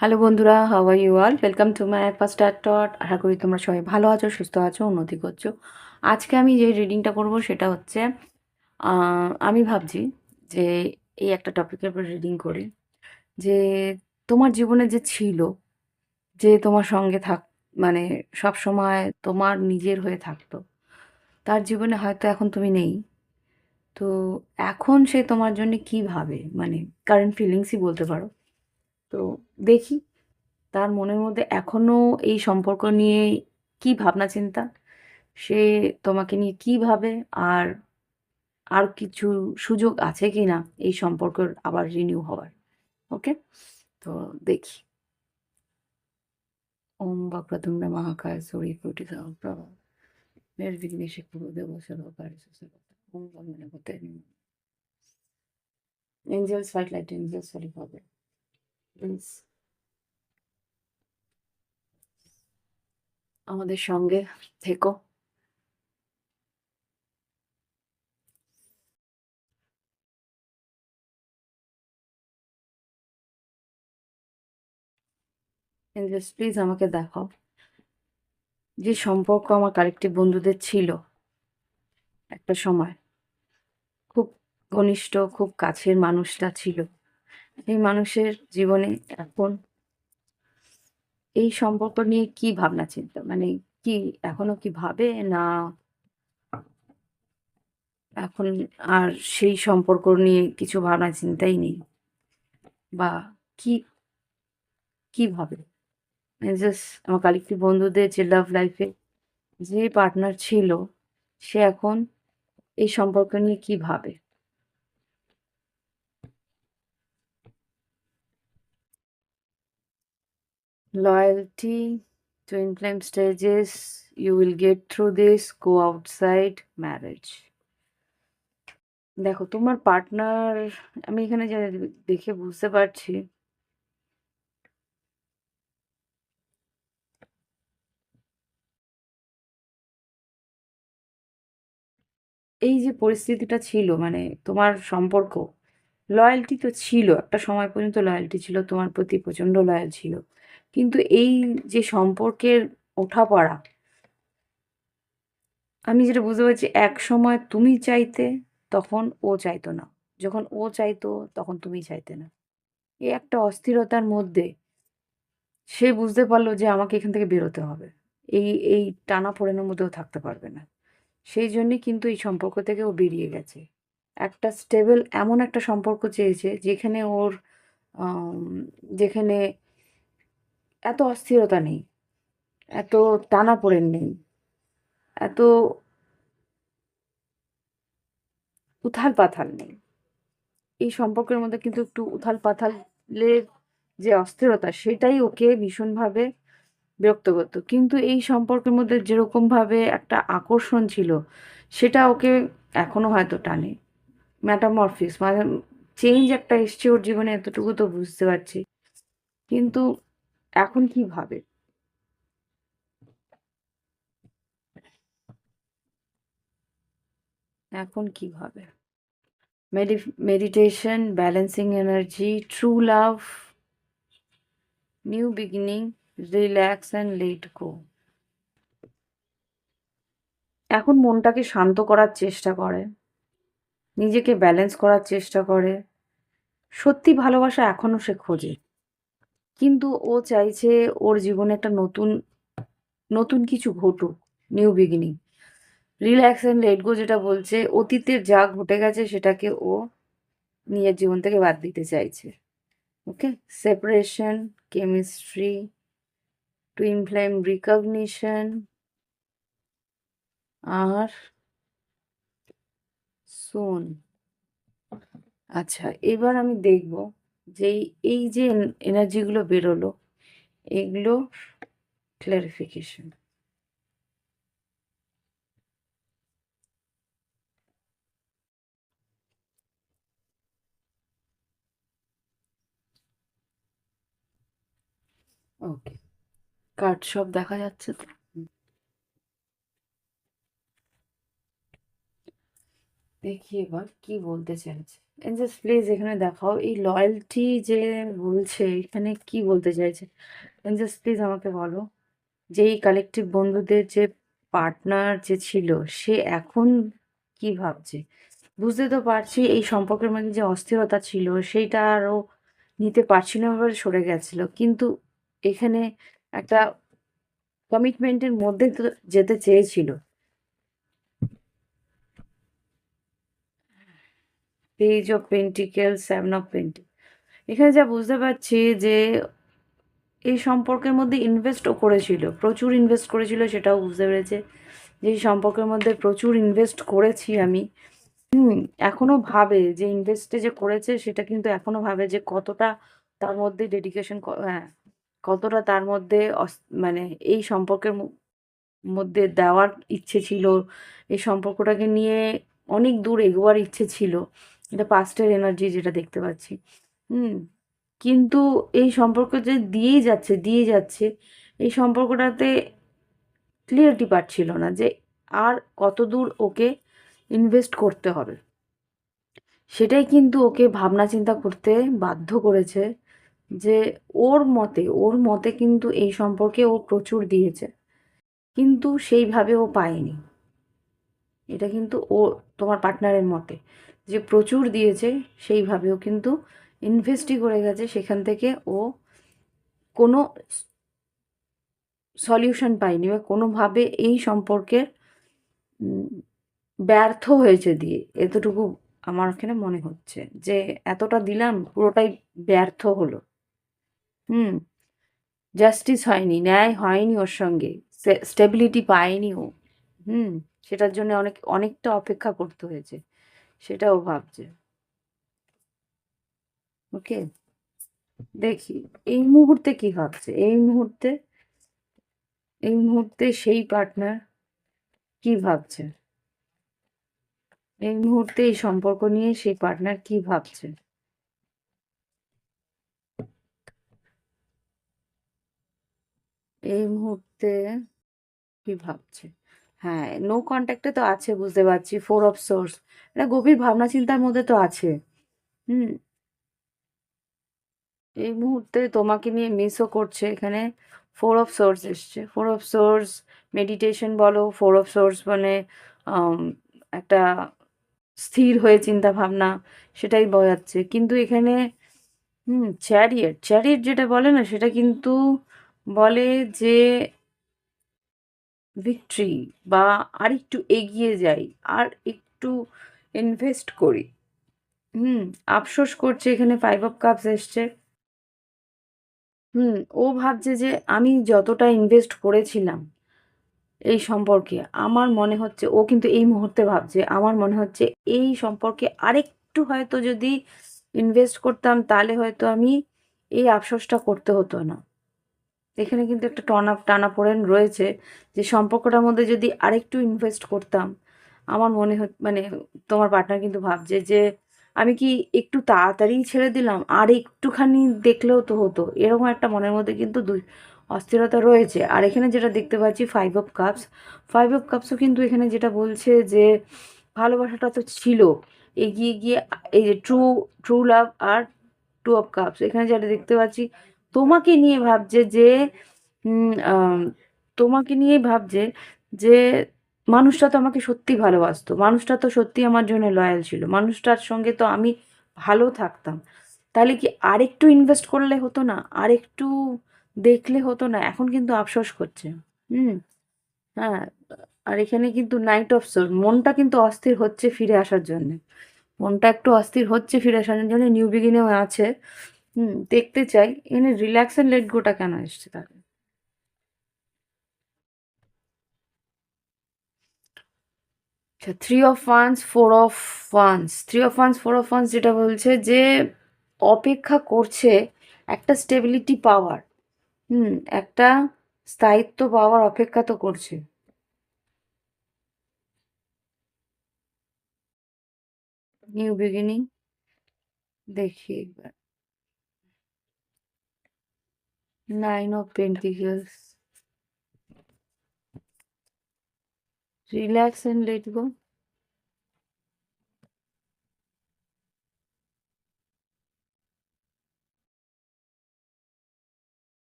Hello বন্ধুরা, how are you all? Welcome to my first star tot. আশা করি তোমরা সবাই ভালো আছো, সুস্থ আছো, উন্নতি করছো। আজকে আমি যে রিডিংটা করব সেটা হচ্ছে আমি ভাবছি যে এই একটা টপিকের উপর রিডিং করি, যে তোমার জীবনে যে ছিল, যে তোমার সঙ্গে মানে সবসময় তোমার নিজের হয়ে থাকতো, তার জীবনে হয়তো এখন তুমি নেই। তো এখন সে তোমার জন্য কী ভাবে, মানে কারেন্ট ফিলিংসই বলতে পারো। তো দেখি তার মনের মধ্যে এখনো এই সম্পর্ক নিয়ে কি ভাবনা চিন্তা, সে তোমাকে নিয়ে কি ভাবে, আর আর কিছু সুযোগ আছে কি না এই সম্পর্কের আবার রিনিউ হওয়ার। ওকে, তো দেখি। ওম বক্রতুণ্ড মহাকায় সূর্যকোটি সমপ্রভা নির্বিঘ্নে কুরুদেব সর্বকার্যে সর্বদা ওম গণপতে নমঃ। Angels white light, angels sorry হবে প্লিজ আমাদের সঙ্গে থেকো। এঞ্জেলস প্লিজ আমাকে দেখাও যে সম্পর্ক আমার কালেক্টিভ বন্ধুদের ছিল একটা সময়, খুব ঘনিষ্ঠ, খুব কাছের মানুষটা ছিল, এই মানুষের জীবনে এখন এই সম্পর্ক নিয়ে কি ভাবনা চিন্তা, মানে কি এখনো কি ভাবে, না এখন আর সেই সম্পর্ক নিয়ে কিছু ভাবনা চিন্তাই নেই, বা কি কি ভাবে। জাস্ট আমার কালেক্টিভ বন্ধুদের যে লাভ লাইফে যে পার্টনার ছিল, সে এখন এই সম্পর্ক নিয়ে কি ভাবে। Loyalty, twin flame stages, you will get through this, go outside, marriage. দেখো তোমার পার্টনার, আমি এখানে যা দেখে বুঝতে পারছি, এই যে পরিস্থিতিটা ছিল, মানে তোমার সম্পর্ক, লয়্যালটি তো ছিল, একটা সময় পর্যন্ত লয়্যালটি ছিল, তোমার প্রতি প্রচণ্ড লয়াল ছিল, কিন্তু এই যে সম্পর্কের ওঠাপড়া, আমি যেটা বুঝতে পারছি, এক সময় তুমি চাইতে, তখন ও চাইতো না, যখন ও চাইতো তখন তুমি চাইতে না। এই একটা অস্থিরতার মধ্যে সে বুঝতে পারলো যে আমাকে এখান থেকে বেরোতে হবে, এই এই টানাপোড়েনের মধ্যেও থাকতে পারবে না। সেই জন্যই কিন্তু এই সম্পর্ক থেকে ও বেরিয়ে গেছে। একটা স্টেবল এমন একটা সম্পর্ক চেয়েছে যেখানে ওর আম যেখানে এত অস্থিরতা নেই, এত টানাপোড়েন নেই, এত উথাল-পাথাল নেই। এই সম্পর্কের মধ্যে কিন্তু একটু উথাল-পাথালের যে অস্থিরতা, সেটাই ওকে ভীষণভাবে বিরক্ত করতো। কিন্তু এই সম্পর্কের মধ্যে যেরকমভাবে একটা আকর্ষণ ছিল, সেটা ওকে এখনো হয়তো টানে। মেটামরফিস মানে চেঞ্জ একটা এসছে ওর জীবনে, এতটুকু তো বুঝতে পারছি। কিন্তু এখন কি ভাবে? এখন কি ভাবে? Meditation, balancing energy, true love, new beginning, relax and let গো। এখন মনটাকে শান্ত করার চেষ্টা করে, নিজেকে ব্যালেন্স করার চেষ্টা করে। সত্যি ভালোবাসা এখনো সে খোঁজে। কিন্তু ও চাইছে ওর জীবনে একটা নতুন, নতুন কিছু ঘটুক, new beginning. Relax and let go যেটা বলছে, অতীতের যা ঘটে গেছে সেটাকে ও নিজের জীবন থেকে বাদ দিতে চাইছে। Okay? Separation, chemistry, twin flame recognition, আর সুন। আচ্ছা, এবার আমি দেখব যে এই যে এনার্জিগুলো বেরোলো, এগুলো ক্লারিফিকেশন। ওকে, কার্ড সব দেখা যাচ্ছে তো। দেখি এবার কি বলতে চাইছে। এঞ্জেলস প্লিজ এখানে দেখাও এই লয়্যালটি যে বলছে, এখানে কি বলতে চাইছে। এঞ্জেলস প্লিজ আমাকে বলো, যে এই কালেকটিভ বন্ধুদের যে পার্টনার যে ছিল, সে এখন কি ভাবছে। বুঝতে তো পারছি এই সম্পর্কের মধ্যে যে অস্থিরতা ছিল সেইটা আরও নিতে পারছিল না বলে সরে গেছিল, কিন্তু এখানে একটা কমিটমেন্টের মধ্যে তো যেতে চেয়েছিল। Page of pentacle, seven of pentacle, এখানে যা বুঝতে পারছি যে এই সম্পর্কের মধ্যে ইনভেস্টও করেছিল, প্রচুর ইনভেস্ট করেছিল, সেটাও বুঝতে পেরেছে যে এই সম্পর্কের মধ্যে প্রচুর ইনভেস্ট করেছি আমি। এখনো ভাবে যে ইনভেস্টে যে করেছে সেটা কিন্তু এখনো ভাবে যে কতটা তার মধ্যে ডেডিকেশন, হ্যাঁ, কতটা তার মধ্যে মানে এই সম্পর্কের মধ্যে দেওয়ার ইচ্ছে ছিল, এই সম্পর্কটাকে নিয়ে অনেক দূর এগোয়ার ইচ্ছে ছিল। এটা পাস্টের এনার্জি যেটা দেখতে পাচ্ছি। হুম কিন্তু এই সম্পর্ক যে দিয়ে যাচ্ছে এই সম্পর্কটাতে ক্লিয়ারিটি পাচ্ছিল না যে আর কত দূর ওকে ইনভেস্ট করতে হবে। সেটাই কিন্তু ওকে ভাবনা চিন্তা করতে বাধ্য করেছে যে ওর মতে কিন্তু এই সম্পর্কে ও প্রচুর দিয়েছে, কিন্তু সেইভাবে ও পায়নি। এটা কিন্তু ও, তোমার পার্টনারের মতে, যে প্রচুর দিয়েছে সেইভাবেও কিন্তু ইনভেস্টই করে গেছে, সেখান থেকে ও কোনো সলিউশন পায়নি বা কোনোভাবে এই সম্পর্কের উম, ব্যর্থ হয়েছে দিয়ে, এতটুকু আমার এখানে মনে হচ্ছে যে এতটা দিলাম পুরোটাই ব্যর্থ হলো। হুম জাস্টিস হয়নি, ন্যায় হয়নি ওর সঙ্গে, স্টেবিলিটি পায়নি ও। হুম সেটার জন্য অনেকটা অপেক্ষা করতে হয়েছে, সেটাও ভাবছে। ওকে, দেখি এই মুহূর্তে কি ভাবছে, এই মুহূর্তে সেই পার্টনার কি ভাবছে, এই মুহূর্তে এই সম্পর্ক নিয়ে সেই পার্টনার কি ভাবছে। এই মুহূর্তে কি ভাবছে, হ্যাঁ, নো কন্ট্যাক্টে তো আছে, বুঝতে পারছি, ফোর অফ সোর্স, এটা গভীর ভাবনা চিন্তার মধ্যে তো আছে। হুম এই মুহূর্তে তোমাকে নিয়ে মিসও করছে এখানে। ফোর অফ সোর্স এসছে, ফোর অফ সোর্স মেডিটেশন বলো, ফোর অফ সোর্স মানে আম, একটা স্থির হয়ে চিন্তা ভাবনা, সেটাই বোঝাচ্ছে, কিন্তু এখানে চ্যারিয়েট, চ্যারিয়েট যেটা বলে না সেটা কিন্তু বলে যে ভিক্টরি, বা আর একটু এগিয়ে যাই, আর একটু ইনভেস্ট করি। হুম আফসোস করছে, এখানে ফাইভ অফ কাপস এসছে। হুম ও ভাবছে যে আমি যতটা ইনভেস্ট করেছিলাম এই সম্পর্কে, আমার মনে হচ্ছে ও কিন্তু এই মুহূর্তে ভাবছে, আমার মনে হচ্ছে এই সম্পর্কে আরেকটু হয়তো যদি ইনভেস্ট করতাম তাহলে হয়তো আমি এই আফসোসটা করতে হতো না। এখানে কিন্তু একটা টানাপোড়েন রয়েছে, যে সম্পর্কটার মধ্যে যদি আরেকটু ইনভেস্ট করতাম, আমার মনে মানে তোমার পার্টনার কিন্তু ভাবছে যে আমি কি একটু তাড়াতাড়ি ছেড়ে দিলাম, আর একটুখানি দেখলেও তো হতো, এরকম একটা মনের মধ্যে কিন্তু দুই অস্থিরতা রয়েছে। আর এখানে যেটা দেখতে পাচ্ছি five of cups, five of কাপসও কিন্তু এখানে যেটা বলছে যে ভালোবাসাটা তো ছিল, এগিয়ে গিয়ে এই যে ট্রু ট্রু লাভ, আর টু অফ কাপস এখানে যেটা দেখতে পাচ্ছি তোমাকে নিয়ে ভাবছে যে উম, আম, তোমাকে নিয়ে ভাবছে যে মানুষটা তো আমাকে সত্যি ভালোবাসতো, মানুষটা তো সত্যি আমার জন্য লয়াল ছিল, মানুষটার সঙ্গে তো আমি ভালো থাকতাম, তাহলে কি আরেকটু ইনভেস্ট করলে হতো না, আরেকটু দেখলে হতো না, এখন কিন্তু আফসোস করছে। হুম হ্যাঁ, আর এখানে কিন্তু নাইট অফ সোল, মনটা কিন্তু অস্থির হচ্ছে ফিরে আসার জন্য, মনটা একটু অস্থির হচ্ছে ফিরে আসার জন্য, নিউ বিগিনেও আছে। দেখতে চাই এখানে রিল্যাক্স এন্ড লেট গোটা কেন এসছে তাহলে। আচ্ছা, three of wands, four of wands, three of wands, four of wands যেটা বলছে যে অপেক্ষা করছে একটা স্টেবিলিটি পাওয়ার, হুম একটা স্থায়িত্ব পাওয়ার অপেক্ষা তো করছে। নিউ বিগিনিং, দেখি একবার, nine of pentacles, relax and let go.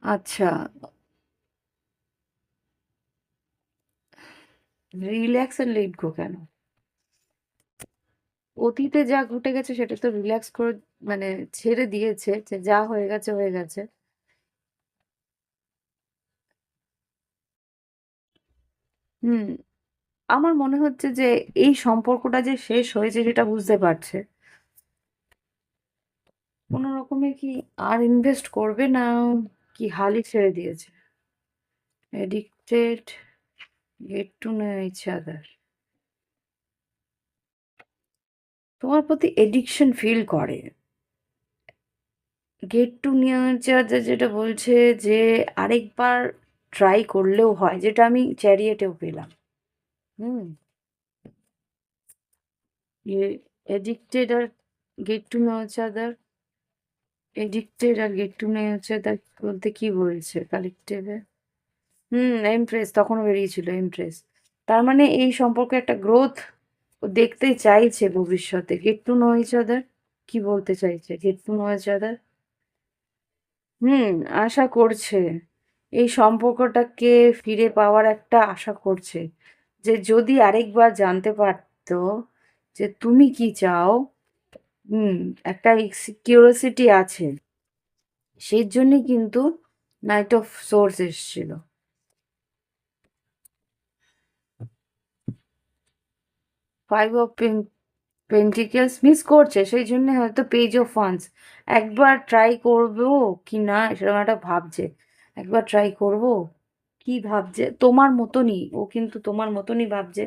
আচ্ছা, রিল্যাক্স এন্ড লেট গো কেন? অতীতে যা ঘটে গেছে সেটা তো রিল্যাক্স করে, মানে ছেড়ে দিয়েছে, যে যা হয়ে গেছে হয়ে গেছে। হুম, আমার মনে হচ্ছে যে এই সম্পর্কটা যে শেষ হয়েছে সেটা বুঝতে পারছে। কোনো রকমে কি আর ইনভেস্ট করবে না, কি হালই ছেড়ে দিয়েছে? Addicted, get to know each other. তোমার প্রতি এডিকশন ফিল করে। Get to know each other যেটা বলছে, যে আরেকবার ট্রাই করলেও হয়, যেটা আমি চ্যারিয়েটেও পেলাম। হুম, এডিক্টেড আর get to know each other. Addicted আর get to know each other বলতে কি বলছে কালেক্টিভে? এমপ্রেস তখনও বেরিয়েছিল, এমপ্রেস। তার মানে এই সম্পর্কে একটা গ্রোথ ও দেখতে চাইছে ভবিষ্যতে। Get to know each other কি বলতে চাইছে? Get to know each other, হুম, আশা করছে এই সম্পর্কটাকে ফিরে পাওয়ার একটা আশা করছে, যে যদি আরেকবার জানতে পারতো যে তুমি কি চাও। হুম, একটা কিউরিওসিটি আছে, সেই জন্যই কিন্তু নাইট অফ সোর্স এসেছিল। ফাইভ অফ পেন্টিকেলস মিস করছে, সেই জন্য হয়তো পেজ অফ ওয়ান্স একবার ট্রাই করবো কি না সেরকম একটা ভাবছে। একবার ট্রাই করব, কি ভাবছে তোমার মতনই, ও কিন্তু তোমার মতনই ভাবছে,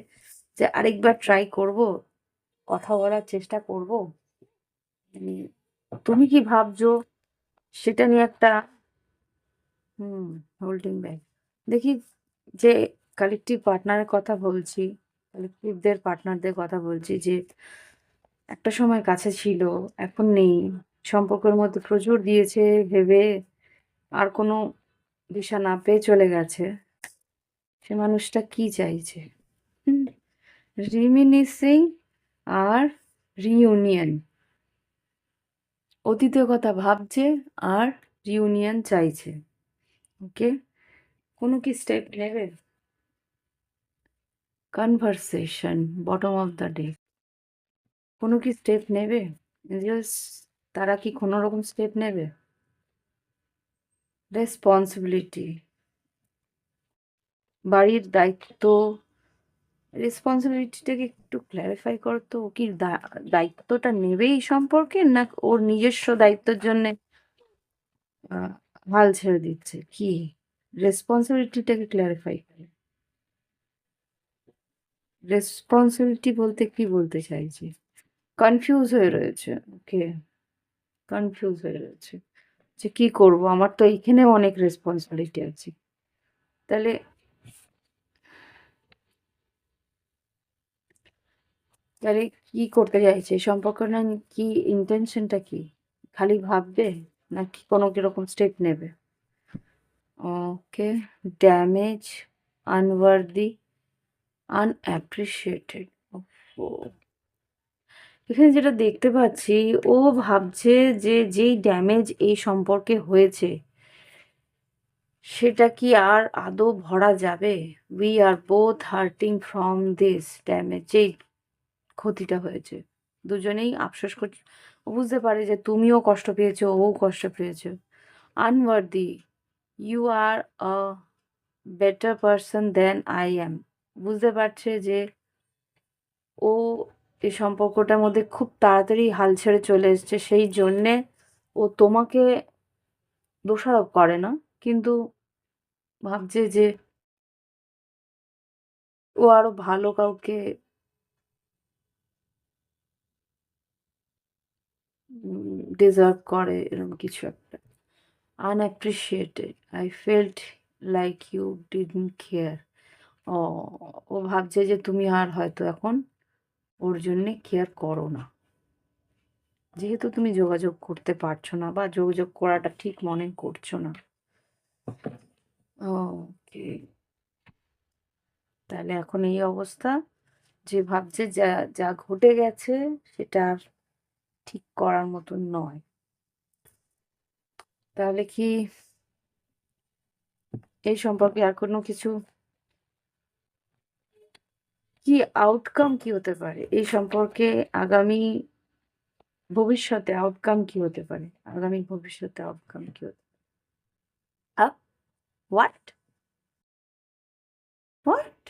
যে আরেকবার ট্রাই করব, কথা বলার চেষ্টা করব। মানে তুমি কি ভাবছো সেটা নিয়ে একটা, হুম, হোল্ডিং ব্যাক। দেখি, যে কালেকটিভ পার্টনারের কথা বলছি, কালেকটিভদের পার্টনারদের কথা বলছি, যে একটা সময় কাছে ছিল, এখন নেই, সম্পর্কের মধ্যে প্রচুর দিয়েছে ভেবে আর কোনো দিশা না পেয়ে চলে গেছে। সে মানুষটা কি চাইছে? রিমিনিসিং আর রিইউনিয়ন, অতীতের কথা ভাবছে আর রিউনিয়ন চাইছে। ওকে, কোনো কি স্টেপ নেবে? Conversation, bottom of the day, কোনো কি স্টেপ নেবে? জাস্ট, তারা কি কোনো রকম স্টেপ নেবে? রেসপন্সিবিলিটি, বাড়ির দায়িত্ব, রেসপন্সিবিলিটিটাকে একটু ক্ল্যারিফাই করো তো। ও কি দায়িত্বটা নেবে এই সম্পর্কে, না ওর নিজস্ব দায়িত্বের জন্য হাল ছেড়ে দিচ্ছে? কি রেসপন্সিবিলিটিটাকে ক্ল্যারিফাই করে। রেসপন্সিবিলিটি বলতে কি বলতে চাইছি? কনফিউজ হয়ে রয়েছে। ওকে, কনফিউজ হয়ে রয়েছে যে কি করব, আমার তো এইখানেও অনেক রেসপন্সিবিলিটি আছে। তাহলে তাহলে কি করতে চাইছে সম্পর্ক, না কি ইন্টেনশনটা কি? খালি ভাববে নাকি কোনো কিরকম স্টেপ নেবে? ওকে, ড্যামেজ, আনওয়ার্দি, আনঅ্যাপ্রিসিয়েটেড। এখানে যেটা দেখতে পাচ্ছি, ও ভাবছে যে যেই ড্যামেজ এই সম্পর্কে হয়েছে সেটা কি আর আদৌ ভরা যাবে? We are both hurting from this damage, যেই ক্ষতিটা হয়েছে দুজনেই আফসোস করছে। ও বুঝতে পারে যে তুমিও কষ্ট পেয়েছো, ও কষ্ট পেয়েছো। Unworthy, you are a better person than I am, বুঝতে পারছে যে ও এই সম্পর্কটার মধ্যে খুব তাড়াতাড়ি হাল ছেড়ে চলে এসছে, সেই জন্যে ও তোমাকে দোষারোপ করে না, কিন্তু ভাবছে যে ও আরো ভালো কাউকে ডিজার্ভ করে, এরকম কিছু একটা। Unappreciated, I felt like you didn't care. ও, ও ভাবছে যে তুমি আর হয়তো এখন ওর জন্যে কেয়ার করো না, যেহেতু তুমি যোগাযোগ করতে পারছো না বা যোগাযোগ করাটা ঠিক মনে করছো না। ওকে, তাহলে এখন এই অবস্থা যে ভাবছে যা যা ঘটে গেছে সেটা আর ঠিক করার মতন নয়। তাহলে কি এই সম্পর্কে আর কোনো কিছু, কি আউটকাম কি হতে পারে এই সম্পর্কে, আগামী ভবিষ্যতে আউটকাম কি হতে পারে, আগামী ভবিষ্যতে আউটকাম কি হতে পারে? হোয়াট হোয়াট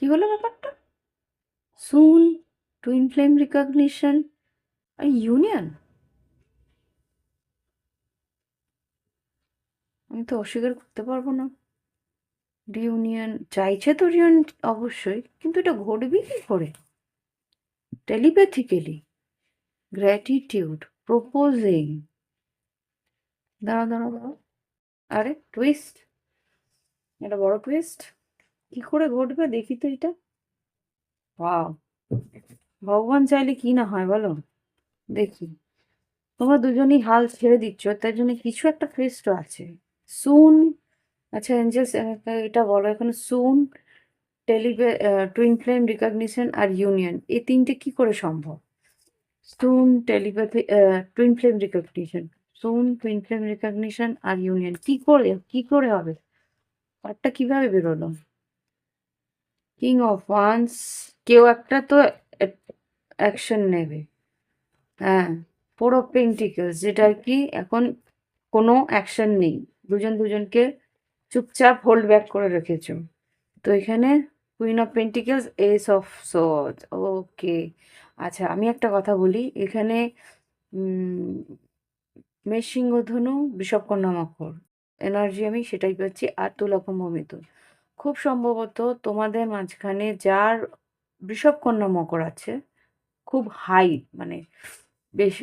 কি হলো ব্যাপারটা? সুন টুইন ফ্লেম রিকগনিশন আর ইউনিয়ন? আমি তো অস্বীকার করতে পারবো না। রিউনিয়ন চাইছে তো রিউনিয়ন, অবশ্যই, কিন্তু এটা ঘটবে কি করে? টেলিপ্যাথিক্যালি, গ্র্যাটিটিউড, প্রপোজিং, দাঁড়া দাঁড়া দাঁড়া, আরে টুইস্ট, এটা বড় টুইস্ট। কি করে ঘটবে দেখি তো এটা। ওয়াও, ভগবান চাইলে কি না হয় বলো, দেখি। তোমরা দুজনই হাল ছেড়ে দিচ্ছ, তার জন্য কিছু একটা টুইস্ট তো আছে। সুন, আচ্ছা এঞ্জেলস, এটা বলো এখন। সুন, টেলিপে টুইন ফ্লেম রিকগনিশন আর ইউনিয়ন, এই তিনটে কি করে সম্ভব? সুন, টেলিপ্যাথি, টুইন ফ্লেম রিকগনিশন, সুন টুইন ফ্লেম রিকগনিশন আর ইউনিয়ন কি করে হবে? একটা কিভাবে বেরোলো? কিং অফ ওয়ান্স, কেউ একটা তো অ্যাকশন নেবে। হ্যাঁ, ফোর অফ পেন্টিকলস, যেটা আর কি এখন কোনো অ্যাকশন নেই, দুজন দুজনকে চুপচাপ হোল্ড ব্যাক করে রেখেছো। তো এখানে queen of pentacles, ace of swords, okay. আচ্ছা আমি একটা কথা বলি এখানে, উম, মেষ সিংহ ধনু বৃষভ কন্যা মকর, এনার্জি আমি সেটাই পাচ্ছি, আর তুলা কুম্ভ মিথুন। খুব সম্ভবত তোমাদের মাঝখানে যার বৃষভ কন্যা মকর আছে, খুব হাই, মানে বেশ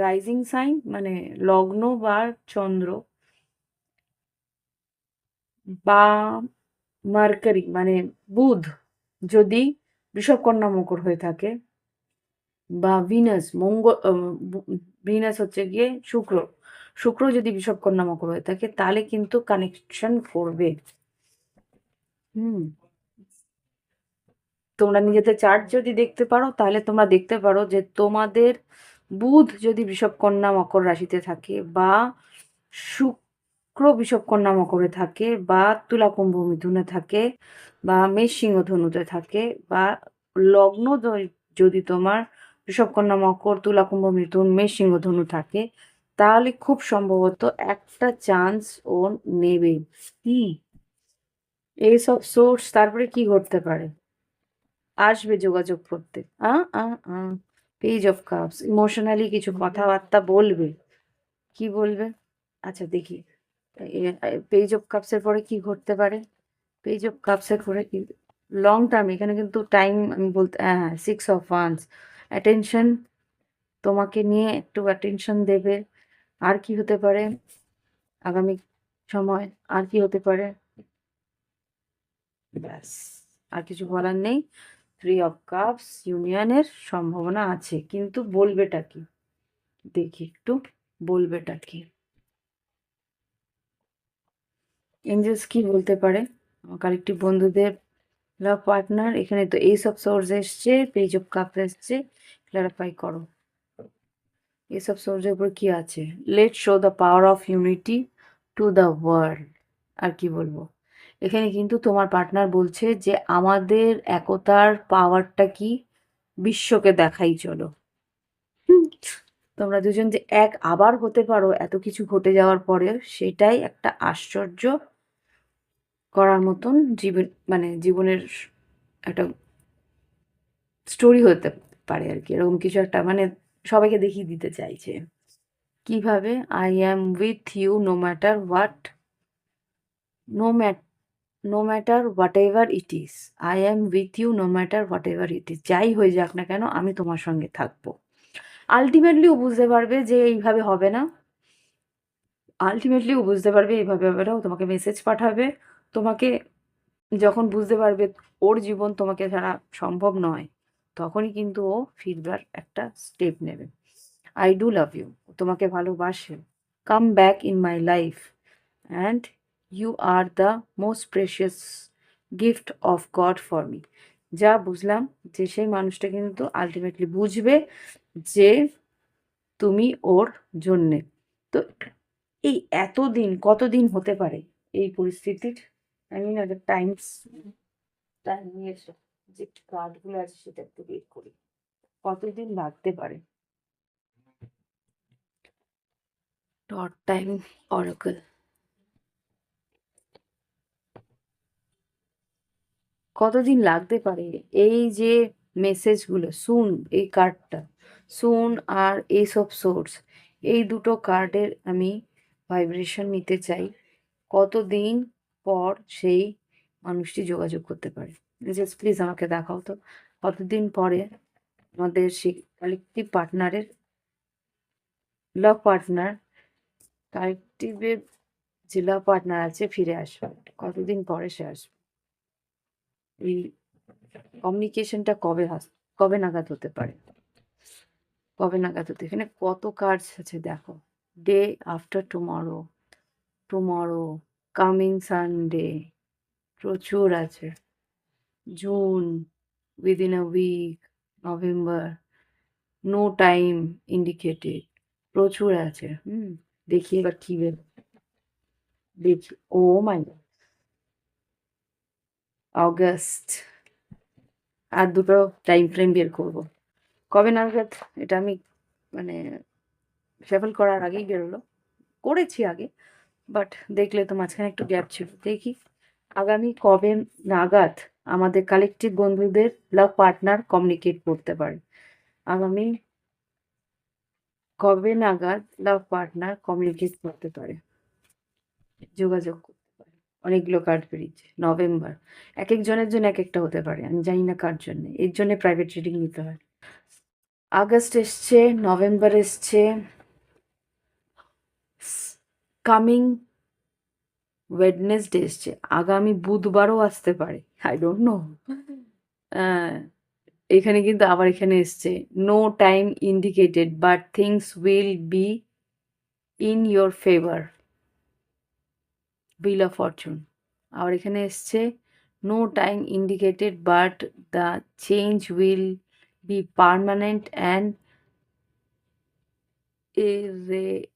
রাইজিং সাইন, মানে লগ্ন বা চন্দ্র বা মার্কারি মানে বুধ যদি বৃষভ কন্যা মকর হয়ে থাকে, বা ভিনাস মঙ্গল, ভিনাস হচ্ছে গিয়ে শুক্র, শুক্র যদি বৃষভ কন্যা মকর হয়ে থাকে তাহলে কিন্তু কানেকশন করবে। হুম, তোমরা নিজেদের চার্ট যদি দেখতে পারো তাহলে তোমরা দেখতে পারো যে তোমাদের বুধ যদি বৃষভ কন্যা মকর রাশিতে থাকে, বা শুক্র বৃষভ কন্যা মকরে থাকে, বা তুলা কুম্ভ মিথুনে থাকে, বা মেষ সিংহ ধনুতে থাকে, বা লগ্ন যদি তোমার বৃষভ কন্যা মকর, তুলা কুম্ভ মিথুন, মেষ সিংহ ধনু থাকে, তাহলে খুব সম্ভবত একটা চান্স ও নেবে। কি এইসব সোর্স, তারপরে কি ঘটতে পারে? আসবে যোগাযোগ করতে, আ আ আ পেজ অফ কাপস, ইমোশনালি কিছু কথাবার্তা বলবে। কি বলবে? আচ্ছা দেখি, পেজ অফ কাপস এর পরে কি ঘটতে পারে? পেজ অফ কাপস এর পরে কি, লং টার্ম, এখানে কিন্তু টাইম আমি বলতে, হ্যাঁ হ্যাঁ, সিক্স অফ ওয়ান্স, অ্যাটেনশন, তোমাকে নিয়ে একটু অ্যাটেনশন দেবে। আর কি হতে পারে আগামী সময়, আর কি হতে পারে? ব্যাস, আর কিছু বলার নেই। থ্রি অফ কাপস, ইউনিয়নের সম্ভাবনা আছে, কিন্তু বলবেটা কি দেখি একটু, বলবেটা কি? এঞ্জেলস কি বলতে পারে? কালেকটিভ বন্ধুদের লাভ পার্টনার, এখানে তো এইস অফ সোর্স এসছে, পেজ অফ কাপ এসছে, ক্লারিফাই করো এইস অফ সোর্সের উপর কি আছে। Let show the power of unity to the world. আর কি বলবো, এখানে কিন্তু তোমার পার্টনার বলছে যে আমাদের একতার পাওয়ারটা কি, বিশ্বকে দেখাই চলো। হুম, তোমরা দুজন যে এক আবার হতে পারো এত কিছু ঘটে যাওয়ার পরে, সেটাই একটা আশ্চর্য করার মতন জীবন, মানে জীবনের একটা স্টোরি হতে পারে আর কি, এরকম কিছু একটা, মানে সবাইকে দেখিয়ে দিতে চাইছে। কিভাবে? I am with you no matter what, no mat no matter whatever it is, I am with you no matter whatever it is, যাই হয়ে যাক না কেন আমি তোমার সঙ্গে থাকবো। আলটিমেটলি ও বুঝতে পারবে যে এইভাবে হবে না, আলটিমেটলি ও বুঝতে পারবে এইভাবে হবে না, ও তোমাকে মেসেজ পাঠাবে। তোমাকে যখন বুঝতে পারবে ওর জীবন তোমাকে ছাড়া সম্ভব নয়, তখনই কিন্তু ও ফিরবার একটা স্টেপ নেবে। আই ডু লাভ ইউ, তোমাকে ভালোবাসে, come back in my life and you are the most precious gift of God for me. যা বুঝলাম যে সেই মানুষটা কিন্তু আলটিমেটলি বুঝবে যে তুমি ওর জন্যে। তো এই এতদিন কতদিন হতে পারে এই পরিস্থিতির? আমি না টাইমস টাইম নিয়ে এসো, যে কার্ডগুলো আছে সেটা একটু বের করি। কতদিন লাগতে পারে? Dot time oracle. কতদিন লাগতে পারে এই যে মেসেজগুলো? সুন, এই কার্ডটা সুন আর এস অফ সোর্স, এই দুটো কার্ডের আমি ভাইব্রেশন নিতে চাই। কতদিন পর সেই মানুষটি যোগাযোগ করতে পারে? জাস্ট প্লিজ আমাকে দেখাও তো কতদিন পরে আমাদের সেই কালেকটিভ পার্টনারের, লাভ পার্টনার, কালেকটিভের যে লাভ পার্টনার আছে ফিরে আসবে। কতদিন পরে সে আসবে? এই কমিউনিকেশনটা কবে নাগাদ হতে পারে? কবে নাগাদ হতে? এখানে কত কার্ডস আছে দেখো। Day after tomorrow, tomorrow, coming Sunday, প্রচুর আছে। June, within a week, November, no time indicated, প্রচুর আছে। দেখি এবার কি বের, দেখি। ও মাই গড, অগস্ট। আর দুটো টাইম ফ্রেম বের করবো। কবে নাগাদ এটা আমি মানে শেফল করার আগেই বেরোলো, করেছি আগে, বাট দেখলে তো মাঝখানে একটু গ্যাপ ছিল। দেখি আগামী কবে নাগাদ আমাদের কালেকটিভ বন্ধুদের লাভ পার্টনার কমিউনিকেট করতে পারে। আগামী কবে নাগাদ লাভ পার্টনার কমিউনিকেট করতে পারে, যোগাযোগ করতে পারে? অনেকগুলো কার্ড বেরিয়েছে। নভেম্বর, এক একজনের জন্য এক একটা হতে পারে, আমি জানি না কার জন্য, এর জন্য প্রাইভেট রিডিং নিতে হয়। আগস্ট এসছে, নভেম্বর এসছে, কামিং ওয়েডনেসডে এসছে, আগামী বুধবারও আসতে পারে, আই ডোন্ট নো। এখানে কিন্তু আবার এখানে এসছে no time indicated but things will be in your favour, wheel of fortune. আর এখানে এসছে no time indicated but the change will be permanent and irrevocable.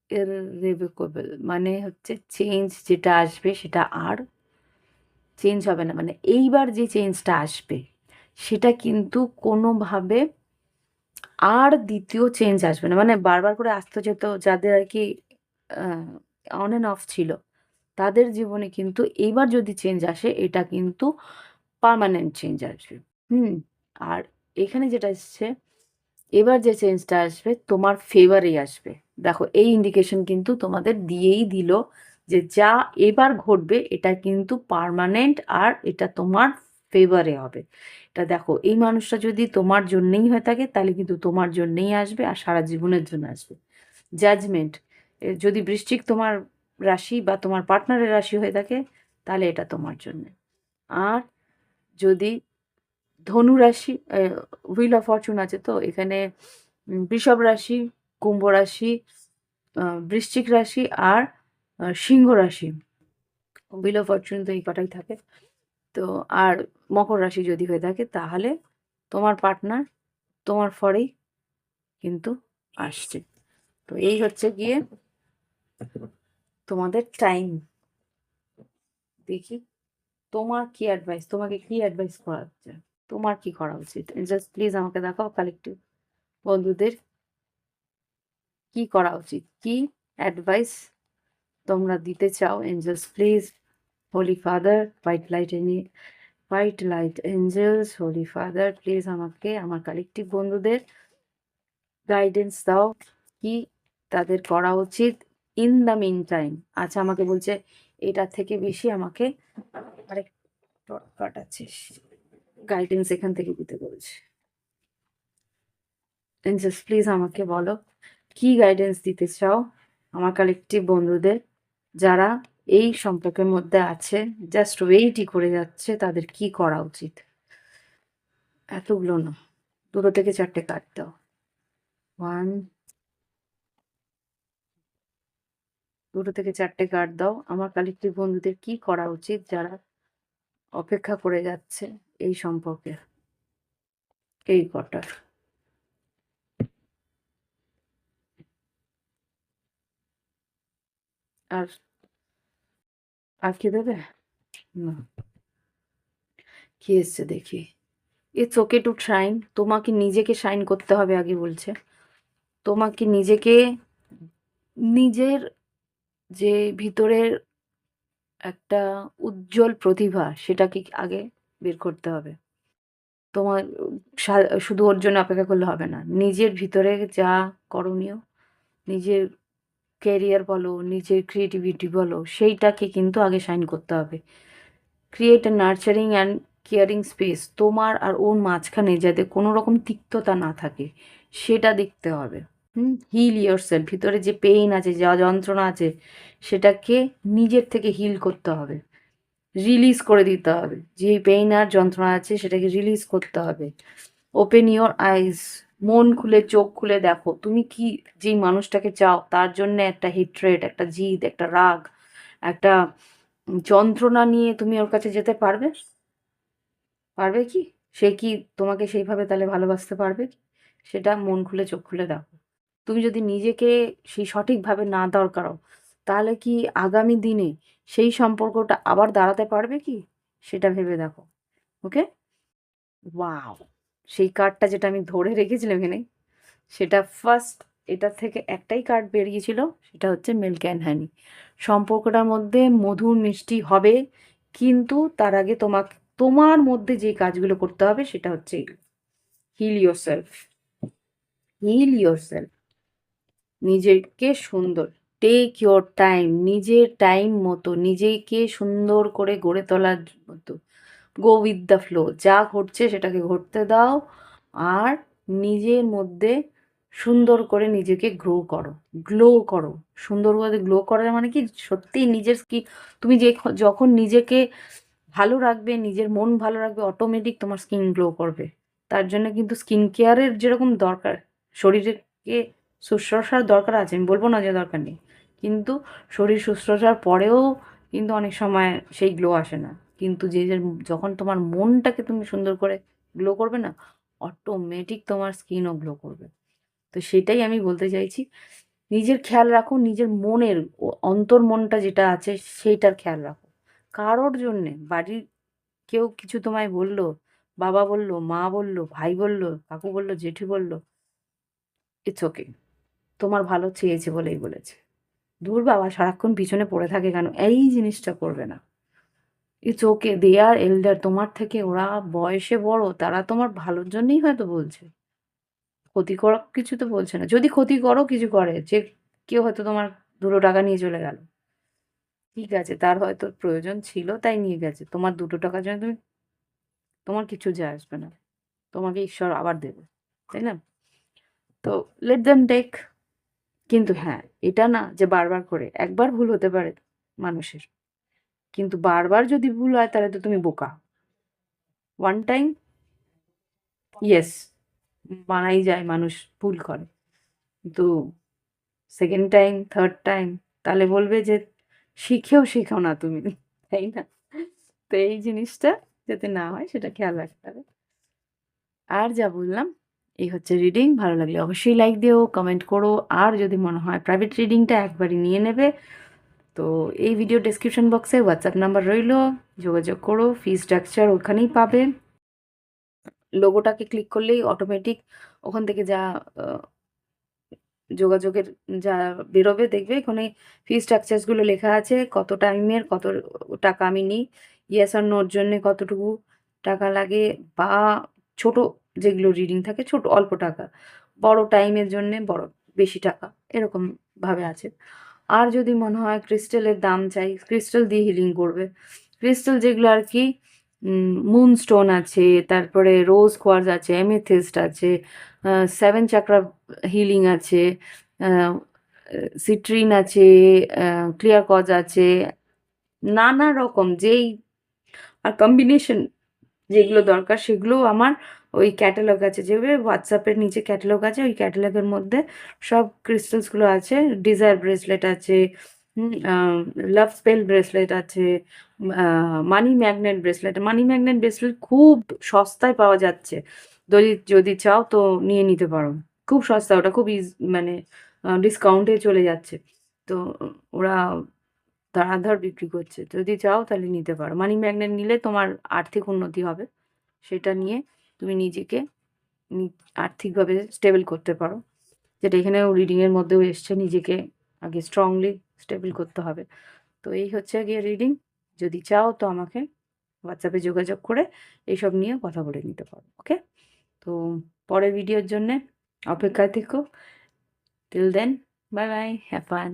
Irrevocable মানে হচ্ছে চেঞ্জ যেটা আসবে সেটা আর চেঞ্জ হবে না। মানে এইবার যে চেঞ্জটা আসবে সেটা কিন্তু কোনোভাবে আর দ্বিতীয় চেঞ্জ আসবে না। মানে বারবার করে আসতে যেত যাদের আর কি অন অ্যান্ড অফ ছিল, তাদের জীবনে কিন্তু এইবার যদি চেঞ্জ আসে এটা কিন্তু পার্মানেন্ট চেঞ্জ আসবে। আর এখানে যেটা এসছে, এবার যে চেঞ্জটা আসবে তোমার ফেভারেই আসবে। দেখো এই ইন্ডিকেশন কিন্তু তোমাদের দিয়েই দিল যে যা এবার ঘটবে এটা কিন্তু পার্মানেন্ট আর এটা তোমার ফেভারে হবে। এটা দেখো, এই মানুষটা যদি তোমার জন্যেই হয়ে থাকে তাহলে কিন্তু তোমার জন্যেই আসবে আর সারা জীবনের জন্য আসবে। জাজমেন্ট, যদি বৃশ্চিক তোমার রাশি বা তোমার পার্টনারের রাশি হয়ে থাকে তাহলে এটা তোমার জন্যে। আর যদি ধনু রাশি, হুইল অফ ফরচুন আছে তো এখানে, বৃষভ রাশি, কুম্ভ রাশি, বৃশ্চিক রাশি আর সিংহ রাশি, হুইল অফ ফরচুন তো এই কটাই থাকে। তো আর মকর রাশি যদি হয়ে থাকে তাহলে তোমার পার্টনার তোমার ফরেই কিন্তু আসছে। তো এই হচ্ছে গিয়ে তোমাদের টাইম। দেখি তোমার কি অ্যাডভাইস, তোমাকে কি অ্যাডভাইস করা হচ্ছে, তোমার কি করা উচিত? জাস্ট প্লিজ আমাকে দেখাও কালেক্টিভ বন্ধুদের কি করা উচিত, কি অ্যাডভাইস তোমরা দিতে চাও। Angels please, holy father, white light angels, holy father please আমাকে আমার কালেকটিভ বন্ধুদের গাইডেন্স দাও, কি তাদের করা উচিত ইন দ্য মিন টাইম। আচ্ছা আমাকে বলছে এটার থেকে বেশি আমাকে আরেক কাটাচ্ছে, গাইডেন্স এখান থেকে দিতে বলছে। এঞ্জেলস প্লিজ আমাকে বলো কি গাইডেন্স দিতে চাও আমার কালেকটিভ বন্ধুদের যারা এই সম্পর্কের মধ্যে আছে, জাস্ট ওয়েটই করে যাচ্ছে, তাদের কি করা উচিত? এতগুলো না, দুটো থেকে চারটে কার্ড দাও। 1, 2 থেকে 4টে কার্ড দাও। আমার কালেক্টিভ বন্ধুদের কি করা উচিত যারা অপেক্ষা করে যাচ্ছে এই সম্পর্কে? এই কটার। আর আর কি দেবে? না। কি এসছে দেখি। It's okay to shine. তোমাকে নিজেকে শাইন করতে হবে আগে বলছে। তোমাকে নিজেকে, নিজের যে ভিতরের একটা উজ্জ্বল প্রতিভা সেটাকে আগে বের করতে হবে। তোমার শুধু ওর জন্য অপেক্ষা করলে হবে না। নিজের ভিতরে যা করণীয়, নিজের ক্যারিয়ার বলো, নিজের ক্রিয়েটিভিটি বলো, সেইটাকে কিন্তু আগে শাইন করতে হবে। Create a nurturing and caring space. তোমার আর ওর মাঝখানে যাতে কোনো রকম তিক্ততা না থাকে সেটা দেখতে হবে। Heal yourself. ভিতরে যে পেইন আছে, যা যন্ত্রণা আছে, সেটাকে নিজের থেকে হিল করতে হবে, রিলিজ করে দিতে হবে। যে পেইন আর যন্ত্রণা আছে সেটাকে রিলিজ করতে হবে। Open your eyes. মন খুলে চোখ খুলে দেখো তুমি কি, যেই মানুষটাকে চাও তার জন্য একটা হেট্রেড, একটা জিদ, একটা রাগ, একটা যন্ত্রণা নিয়ে তুমি ওর কাছে যেতে পারবে? পারবে কি? সে কি তোমাকে সেইভাবে তাহলে ভালোবাসতে পারবে কি? সেটা মন খুলে চোখ খুলে দেখো। তুমি যদি নিজেকে সেই সঠিকভাবে না দরকারও, তাহলে কি আগামী দিনে সেই সম্পর্কটা আবার দাঁড়াতে পারবে কি? সেটা ভেবে দেখো। ওকে? ওয়াও! সেই কার্ডটা যেটা আমি ধরে রেখেছিলাম এখানে, সেটা ফার্স্ট, এটার থেকে একটাই কার্ড বেরিয়েছিল, সেটা হচ্ছে মিল্ক অ্যান্ড হানি। সম্পর্কটার মধ্যে মধুর মিষ্টি হবে, কিন্তু তার আগে তোমার মধ্যে যে কাজগুলো করতে হবে সেটা হচ্ছে এগুলো। Heal yourself, heal yourself. নিজেকে সুন্দর, টেক ইয়োর টাইম, নিজের টাইম মতো নিজেকে সুন্দর করে গড়ে তোলার মতো। গো উইথ দ্য ফ্লো, যা ঘটছে সেটাকে ঘটতে দাও। আর নিজের মধ্যে সুন্দর করে নিজেকে গ্রো করো, গ্লো করো। সুন্দর করে গ্লো করার মানে কি, সত্যিই নিজের কি, তুমি যে যখন নিজেকে ভালো রাখবে, নিজের মন ভালো রাখবে, অটোমেটিক তোমার স্কিন গ্লো করবে। তার জন্য কিন্তু স্কিন কেয়ারের যেরকম দরকার, শরীরকে শুশ্রূষার দরকার আছে, আমি বলবো না যে দরকার নেই, কিন্তু শরীর শুশ্রূষার পরেও কিন্তু অনেক সময় সেই গ্লো আসে না। কিন্তু যখন তোমার মনটাকে তুমি সুন্দর করে গ্লো করবে না, অটোমেটিক তোমার স্কিনও গ্লো করবে। তো সেটাই আমি বলতে চাইছি। নিজের খেয়াল রাখো, নিজের মনের অন্তর্মনটা যেটা আছে সেইটার খেয়াল রাখো। কারোর জন্যে, বাড়ির কেউ কিছু তোমায় বলল, বাবা বলল, মা বলল, ভাই বলল, কাকু বলল, জেঠু বলল, ইটস ওকে। তোমার ভালো চেয়েছে বলেই বলেছে। দূর বাবা, সারাক্ষণ পিছনে পড়ে থাকে কেন? এই জিনিসটা করবে না। ইটস ওকে, দে আর এল্ডার, তোমার থেকে ওরা বয়সে বড়, তারা তোমার ভালোর জন্যই হয়তো বলছে, ক্ষতিকর কিছু তো বলছে না। যদি ক্ষতি করো কিছু করে, যে কেউ হয়তো তোমার 2 টাকা নিয়ে চলে গেল, ঠিক আছে, তার হয়তো প্রয়োজন ছিল তাই নিয়ে গেছে। তোমার 2টাকার জন্য তোমার কিছু যায় আসবে না, তোমাকে ঈশ্বর আবার দেবে, তাই না? তো লেট দেম টেক। কিন্তু হ্যাঁ, এটা না যে বারবার করে, একবার ভুল হতে পারে মানুষের, কিন্তু বারবার যদি ভুল হয় তাহলে তো তুমি বোকা। ওয়ান টাইম, ইয়েস, মানাই যায়, মানুষ ভুল করে, কিন্তু সেকেন্ড টাইম, থার্ড টাইম, তাহলে বলবে যে শিখেও শেখো না তুমি, তাই না? তো এই জিনিসটা যাতে না হয় সেটা খেয়াল রাখতে হবে। আর যা বললাম, এই হচ্ছে রিডিং। ভালো লাগলে অবশ্যই লাইক দিও, কমেন্ট করো। আর যদি মনে হয় প্রাইভেট রিডিংটা একবারই নিয়ে নেবে, তো এই ভিডিও ডেসক্রিপশন বক্সে হোয়াটসঅ্যাপ নাম্বার রইলো, যোগাযোগ করো। ফি স্ট্রাকচার ওখানেই পাবে। লোগোটাকে ক্লিক করলেই অটোমেটিক ওখান থেকে যা যোগাযোগের যা বেরোবে দেখবে, ওখানে ফি স্ট্রাকচারসগুলো লেখা আছে, কত টাইমের কত টাকা আমি নিই, ইয়েস আর নোর জন্যে কতটুকু টাকা লাগে, বা ছোট যেগুলো রিডিং থাকে ছোট অল্প টাকা, বড় টাইমের জন্যে বড় বেশি টাকা, এরকমভাবে আছে। আর যদি মনে হয় ক্রিস্টালের দাম চাই, ক্রিস্টাল দিয়ে হিলিং করবে। ক্রিস্টাল যেগুলো আর কি, মুনস্টোন আছে, তারপরে রোজ কোয়ার্জ আছে, এমেথিস্ট আছে, 7 চাকরা হিলিং আছে, সিট্রিন আছে, ক্লিয়ার কজ আছে, নানা রকম যেই আর কম্বিনেশন যেগুলো দরকার সেগুলোও আমার ওই ক্যাটালগ আছে, যেভাবে হোয়াটসঅ্যাপের নিচে ক্যাটালগ আছে, ওই ক্যাটালগের মধ্যে সব ক্রিস্টালসগুলো আছে। ডিজায়ার ব্রেসলেট আছে, লাভ স্পেল ব্রেসলেট আছে, money magnet bracelet. Money magnet bracelet খুব সস্তায় পাওয়া যাচ্ছে। যদি যদি চাও তো নিয়ে নিতে পারো। খুব সস্তা, ওটা খুব মানে ডিসকাউন্টে চলে যাচ্ছে। তো ওরা ধার বিক্রি করছে। যদি চাও তাহলে নিতে পারো। মানি ম্যাগনেট নিলে তোমার আর্থিক উন্নতি হবে। সেটা নিয়ে তুমি নিজেকে নি আর্থিকভাবে স্টেবল করতে পারো। যেটা এখানেও রিডিংয়ের মধ্যেও এসছে, নিজেকে আগে স্ট্রংলি স্টেবল করতে হবে। তো এই হচ্ছে গিয়ে রিডিং। যদি চাও তো আমাকে হোয়াটসঅ্যাপে যোগাযোগ করে এইসব নিয়ে কথা বলে নিতে পারো। ওকে? তো পরের ভিডিওর জন্যে অপেক্ষায় থেকো। Till then, bye bye, have fun.